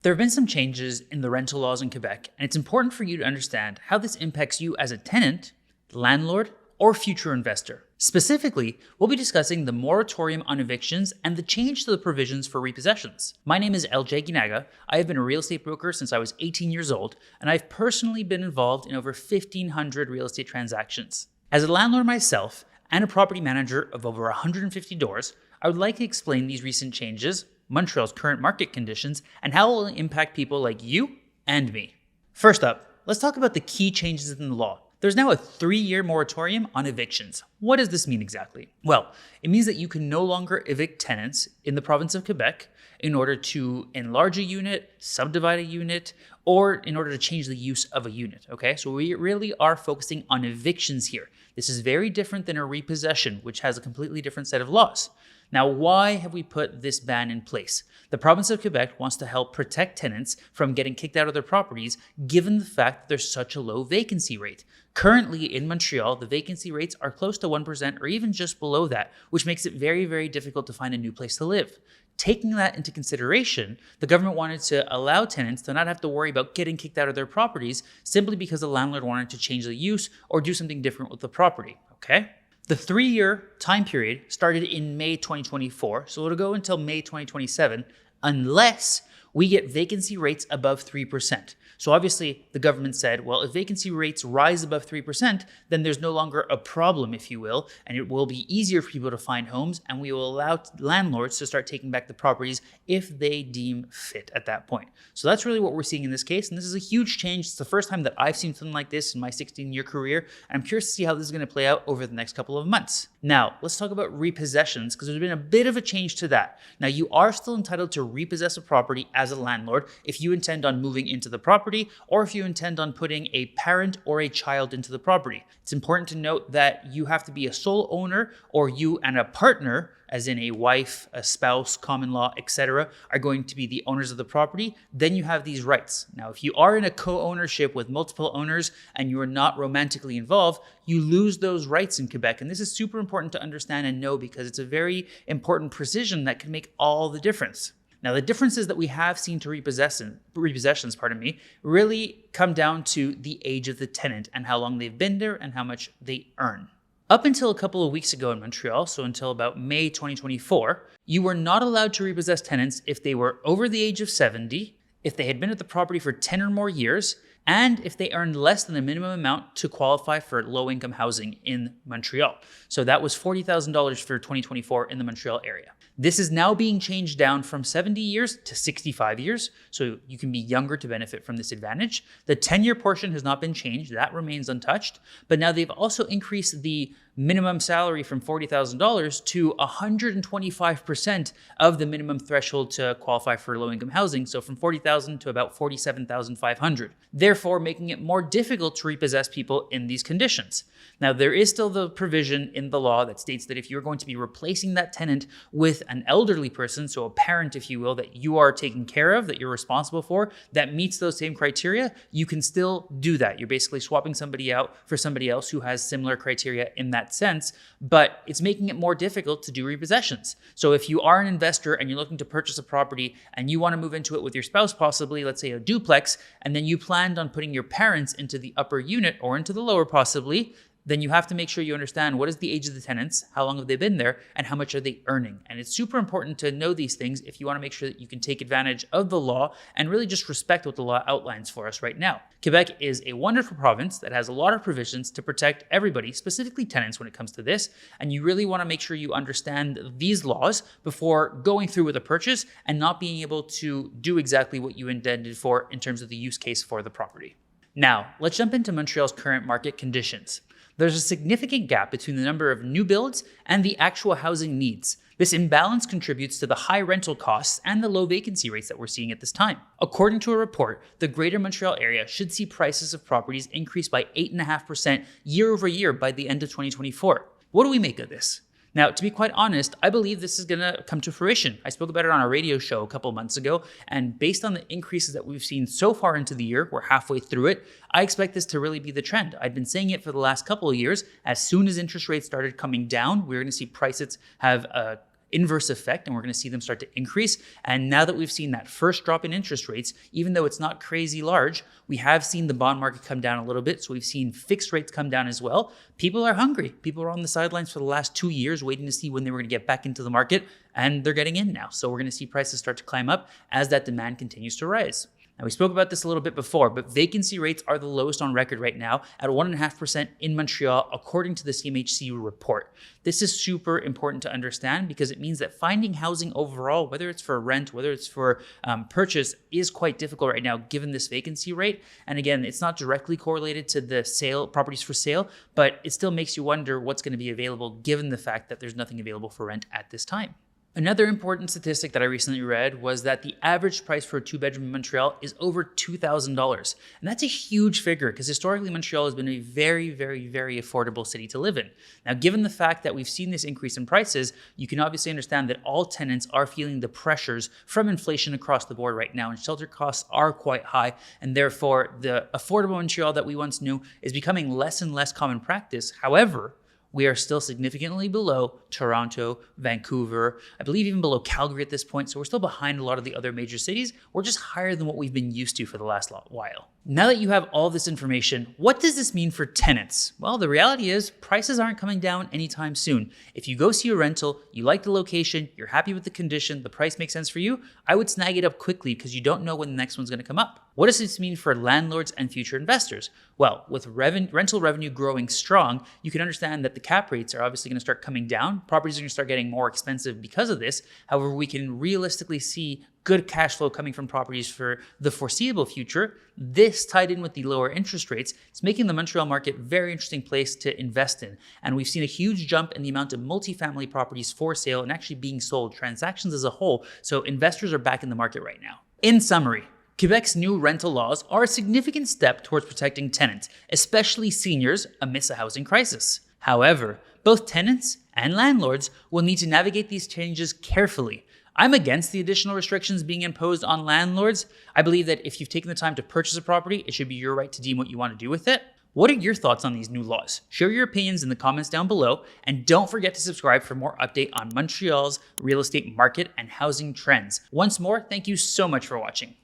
There have been some changes in the rental laws in Quebec, and it's important for you to understand how this impacts you as a tenant, landlord, or future investor. Specifically, we'll be discussing the moratorium on evictions and the change to the provisions for repossessions. My name is Aguinaga. I have been a real estate broker since I was 18 years old, and I've personally been involved in over 1,500 real estate transactions. As a landlord myself and a property manager of over 150 doors, I would like to explain these recent changes, Montreal's current market conditions, and how it will impact people like you and me. First up, let's talk about the key changes in the law. There's now a 3-year moratorium on evictions. What does this mean exactly? Well, it means that you can no longer evict tenants in the province of Quebec in order to enlarge a unit, subdivide a unit, or in order to change the use of a unit, okay? So we really are focusing on evictions here. This is very different than a repossession, which has a completely different set of laws. Now, why have we put this ban in place? The province of Quebec wants to help protect tenants from getting kicked out of their properties, given the fact that there's such a low vacancy rate. Currently in Montreal, the vacancy rates are close to 1% or even just below that, which makes it very, very difficult to find a new place to live. Taking that into consideration, the government wanted to allow tenants to not have to worry about getting kicked out of their properties simply because the landlord wanted to change the use or do something different with the property, okay? The 3-year time period started in May 2024, so it'll go until May 2027, unless we get vacancy rates above 3%. So obviously, the government said, well, if vacancy rates rise above 3%, then there's no longer a problem, if you will, and it will be easier for people to find homes, and we will allow landlords to start taking back the properties if they deem fit at that point. So that's really what we're seeing in this case, and this is a huge change. It's the first time that I've seen something like this in my 16-year career, and I'm curious to see how this is going to play out over the next couple of months. Now, let's talk about repossessions, because there's been a bit of a change to that. Now, you are still entitled to repossess a property as a landlord if you intend on moving into the property or if you intend on putting a parent or a child into the property. It's important to note that you have to be a sole owner, or you and a partner, as in a wife, a spouse, common law, etc., are going to be the owners of the property. Then you have these rights. Now, if you are in a co-ownership with multiple owners and you are not romantically involved, you lose those rights in Quebec. And this is super important to understand and know because it's a very important precision that can make all the difference. Now, the differences that we have seen to repossessions, really come down to the age of the tenant and how long they've been there and how much they earn. Up until a couple of weeks ago in Montreal, so until about May 2024, you were not allowed to repossess tenants if they were over the age of 70, if they had been at the property for 10 or more years, and if they earned less than the minimum amount to qualify for low-income housing in Montreal. So that was $40,000 for 2024 in the Montreal area. This is now being changed down from 70 years to 65 years, so you can be younger to benefit from this advantage. The 10-year portion has not been changed. That remains untouched. But now they've also increased the minimum salary from $40,000 to 125% of the minimum threshold to qualify for low-income housing, so from $40,000 to about $47,500, therefore making it more difficult to repossess people in these conditions. Now, there is still the provision in the law that states that if you're going to be replacing that tenant with an elderly person, so a parent, if you will, that you are taking care of, that you're responsible for, that meets those same criteria, you can still do that. You're basically swapping somebody out for somebody else who has similar criteria in that sense, but it's making it more difficult to do repossessions. So if you are an investor and you're looking to purchase a property and you want to move into it with your spouse, possibly, let's say a duplex, and then you planned on putting your parents into the upper unit or into the lower possibly, then you have to make sure you understand what is the age of the tenants, how long have they been there, and how much are they earning. And it's super important to know these things if you want to make sure that you can take advantage of the law and really just respect what the law outlines for us right now. Quebec is a wonderful province that has a lot of provisions to protect everybody, specifically tenants when it comes to this. And you really want to make sure you understand these laws before going through with a purchase and not being able to do exactly what you intended for in terms of the use case for the property. Now, let's jump into Montreal's current market conditions. There's a significant gap between the number of new builds and the actual housing needs. This imbalance contributes to the high rental costs and the low vacancy rates that we're seeing at this time. According to a report, the Greater Montreal area should see prices of properties increase by 8.5% year over year by the end of 2024. What do we make of this? Now, to be quite honest, I believe this is going to come to fruition. I spoke about it on a radio show a couple months ago, and based on the increases that we've seen so far into the year, we're halfway through it, I expect this to really be the trend. I've been saying it for the last couple of years. As soon as interest rates started coming down, we're going to see prices have a inverse effect, and we're going to see them start to increase. And now that we've seen that first drop in interest rates, even though it's not crazy large, we have seen the bond market come down a little bit. So we've seen fixed rates come down as well. People are hungry. People are on the sidelines for the last 2 years waiting to see when they were going to get back into the market, and they're getting in now. So we're going to see prices start to climb up as that demand continues to rise. Now, we spoke about this a little bit before, but vacancy rates are the lowest on record right now at 1.5% in Montreal, according to the CMHC report. This is super important to understand because it means that finding housing overall, whether it's for rent, whether it's for purchase, is quite difficult right now given this vacancy rate. And again, it's not directly correlated to the properties for sale, but it still makes you wonder what's going to be available given the fact that there's nothing available for rent at this time. Another important statistic that I recently read was that the average price for a 2-bedroom in Montreal is over $2,000. And that's a huge figure because historically Montreal has been a very, very, very affordable city to live in. Now, given the fact that we've seen this increase in prices, you can obviously understand that all tenants are feeling the pressures from inflation across the board right now, and shelter costs are quite high. And therefore, the affordable Montreal that we once knew is becoming less and less common practice. However, we are still significantly below Toronto, Vancouver, I believe even below Calgary at this point. So we're still behind a lot of the other major cities. We're just higher than what we've been used to for the last while. Now that you have all this information, what does this mean for tenants? Well, the reality is prices aren't coming down anytime soon. If you go see a rental, you like the location, you're happy with the condition, the price makes sense for you, I would snag it up quickly because you don't know when the next one's going to come up. What does this mean for landlords and future investors? Well, with rental revenue growing strong, you can understand that the cap rates are obviously going to start coming down. Properties are going to start getting more expensive because of this. However, we can realistically see good cash flow coming from properties for the foreseeable future. This tied in with the lower interest rates, it's making the Montreal market a very interesting place to invest in. And we've seen a huge jump in the amount of multifamily properties for sale and actually being sold, transactions as a whole. So investors are back in the market right now. In summary, Quebec's new rental laws are a significant step towards protecting tenants, especially seniors, amidst a housing crisis. However, both tenants and landlords will need to navigate these changes carefully. I'm against the additional restrictions being imposed on landlords. I believe that if you've taken the time to purchase a property, it should be your right to deem what you want to do with it. What are your thoughts on these new laws? Share your opinions in the comments down below, and don't forget to subscribe for more update on Montreal's real estate market and housing trends. Once more, thank you so much for watching.